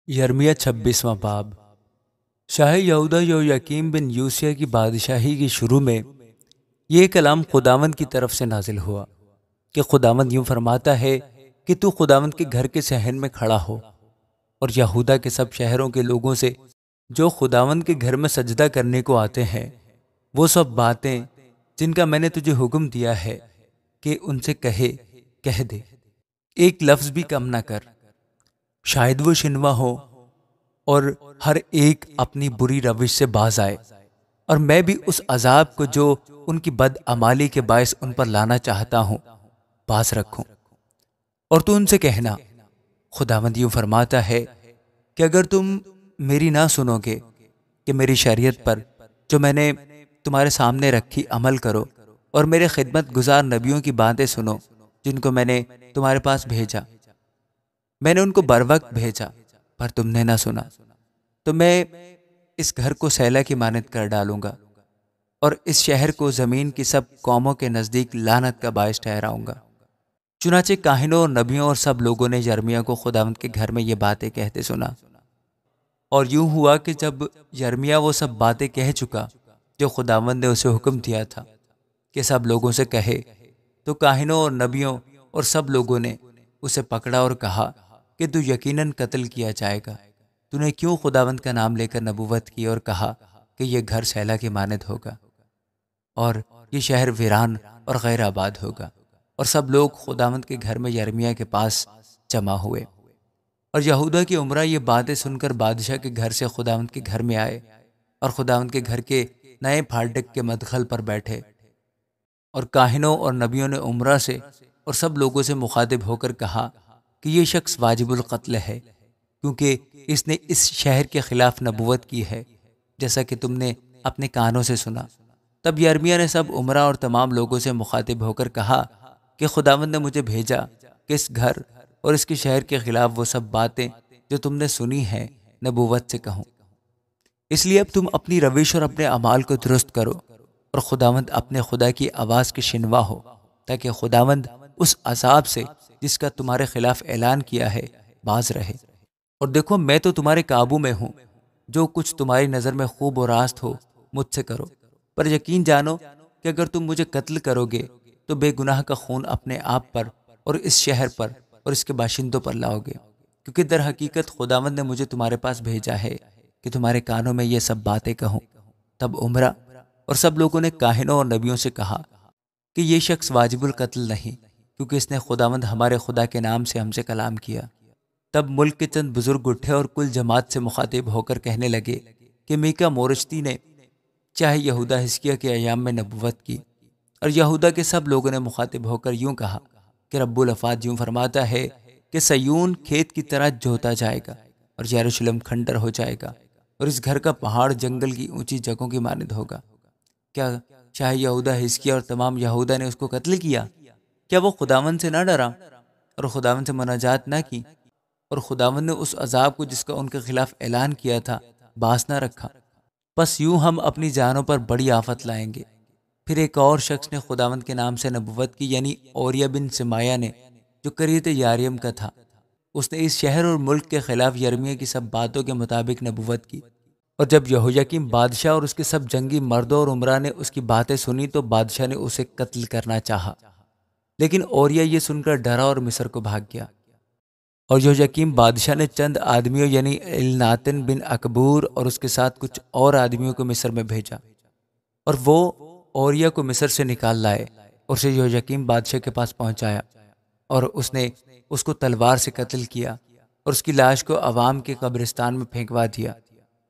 یرمیہ 26واں باب۔ شاہ یہودہ یویاکیم بن یوسیہ کی بادشاہی کے شروع میں یہ کلام خداوند کی طرف سے نازل ہوا کہ خداوند یوں فرماتا ہے کہ تو خداوند کے گھر کے صحن میں کھڑا ہو اور یہودہ کے سب شہروں کے لوگوں سے جو خداوند کے گھر میں سجدہ کرنے کو آتے ہیں وہ سب باتیں جن کا میں نے تجھے حکم دیا ہے کہ ان سے کہہ دے، ایک لفظ بھی کم نہ کر، شاید وہ شنوا ہو اور ہر ایک اپنی بری روش سے باز آئے، اور میں بھی اس عذاب کو جو ان کی بد عمالی کے باعث ان پر لانا چاہتا ہوں باز رکھوں۔ اور تو ان سے کہنا، خداوند یوں فرماتا ہے کہ اگر تم میری نہ سنو گے کہ میری شریعت پر جو میں نے تمہارے سامنے رکھی عمل کرو، اور میرے خدمت گزار نبیوں کی باتیں سنو جن کو میں نے تمہارے پاس بھیجا، میں نے ان کو بر وقت بھیجا پر تم نے نہ سنا، تو میں اس گھر کو سیلہ کی مانند کر ڈالوں گا اور اس شہر کو زمین کی سب قوموں کے نزدیک لعنت کا باعث ٹھہراؤں گا۔ چنانچہ کاہنوں اور نبیوں اور سب لوگوں نے یرمیہ کو خداوند کے گھر میں یہ باتیں کہتے سنا۔ اور یوں ہوا کہ جب یرمیہ وہ سب باتیں کہہ چکا جو خداوند نے اسے حکم دیا تھا کہ سب لوگوں سے کہے، تو کاہنوں اور نبیوں اور سب لوگوں نے اسے پکڑا اور کہا کہ تو یقیناً قتل کیا جائے گا۔ تو نے کیوں خداوند کا نام لے کر نبوت کی اور کہا کہ یہ گھر سیلہ کی مانند ہوگا اور یہ شہر ویران اور غیر آباد ہوگا؟ اور سب لوگ خداوند کے گھر میں یرمیہ کے پاس جمع ہوئے، اور یہودہ کے امراء یہ باتیں سن کر بادشاہ کے گھر سے خداوند کے گھر میں آئے اور خداوند کے گھر کے نئے پھاٹک کے مدخل پر بیٹھے، اور کاہنوں اور نبیوں نے امراء سے اور سب لوگوں سے مخاطب ہو کر کہا کہ یہ شخص واجب القتل ہے، کیونکہ اس نے اس شہر کے خلاف نبوت کی ہے، جیسا کہ تم نے اپنے کانوں سے سنا۔ تب یرمیہ نے سب امراء اور تمام لوگوں سے مخاطب ہو کر کہا کہ خداوند نے مجھے بھیجا کہ اس گھر اور اس کے شہر کے خلاف وہ سب باتیں جو تم نے سنی ہیں نبوت سے کہوں۔ اس لیے اب تم اپنی روش اور اپنے اعمال کو درست کرو اور خداوند اپنے خدا کی آواز کے شنوا ہو، تاکہ خداوند اس عذاب سے جس کا تمہارے خلاف اعلان کیا ہے باز رہے۔ اور دیکھو، میں تو تمہارے قابو میں ہوں، جو کچھ تمہاری نظر میں خوب و راست ہو مجھ سے کرو، پر یقین جانو کہ اگر تم مجھے قتل کرو گے تو بے گناہ کا خون اپنے آپ پر اور اس شہر پر اور اس کے باشندوں پر لاؤ گے، کیونکہ در حقیقت خداوند نے مجھے تمہارے پاس بھیجا ہے کہ تمہارے کانوں میں یہ سب باتیں کہوں۔ تب امراء اور سب لوگوں نے کاہنوں اور نبیوں سے کہا کہ یہ شخص واجب القتل نہیں، کیونکہ اس نے خداوند ہمارے خدا کے نام سے ہم سے کلام کیا۔ تب ملک کے چند بزرگ اٹھے اور کل جماعت سے مخاطب ہو کر کہنے لگے کہ میکا مورشتی نے چاہے یہودہ حزقیہ کے ایام میں نبوت کی، اور یہودہ کے سب لوگوں نے مخاطب ہو کر یوں کہا کہ رب الافات یوں فرماتا ہے کہ صیون کھیت کی طرح جوتا جائے گا اور یروشلم کھنڈر ہو جائے گا، اور اس گھر کا پہاڑ جنگل کی اونچی جگہوں کی مانند ہوگا۔ کیا شاہ یہودہ حزقیہ اور تمام یہودہ نے اس کو قتل کیا؟ کیا وہ خداوند سے نہ ڈرا اور خداوند سے مناجات نہ کی، اور خداوند نے اس عذاب کو جس کا ان کے خلاف اعلان کیا تھا باز نہ رکھا؟ پس یوں ہم اپنی جانوں پر بڑی آفت لائیں گے۔ پھر ایک اور شخص نے خداوند کے نام سے نبوت کی، یعنی اوریہ بن سمایہ نے، جو قریت یاریم کا تھا۔ اس نے اس شہر اور ملک کے خلاف یرمیہ کی سب باتوں کے مطابق نبوت کی۔ اور جب یہویاکیم بادشاہ اور اس کے سب جنگی مردوں اور امراء نے اس کی باتیں سنی تو بادشاہ نے اسے قتل کرنا چاہا، لیکن اوریہ یہ سن کر ڈرا اور مصر کو بھاگ گیا۔ اور یہویاکیم بادشاہ نے چند آدمیوں یعنی الناتن بن اکبور اور اس کے ساتھ کچھ اور آدمیوں کو مصر میں بھیجا، اور وہ اوریہ کو مصر سے نکال لائے اور اسے یہویاکیم بادشاہ کے پاس پہنچایا، اور اس نے اس کو تلوار سے قتل کیا اور اس کی لاش کو عوام کے قبرستان میں پھینکوا دیا۔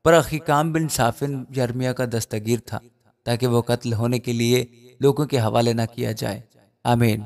پر اخیکام بن صافن یرمیہ کا دستگیر تھا، تاکہ وہ قتل ہونے کے لیے لوگوں کے حوالے نہ کیا جائے۔ آمین۔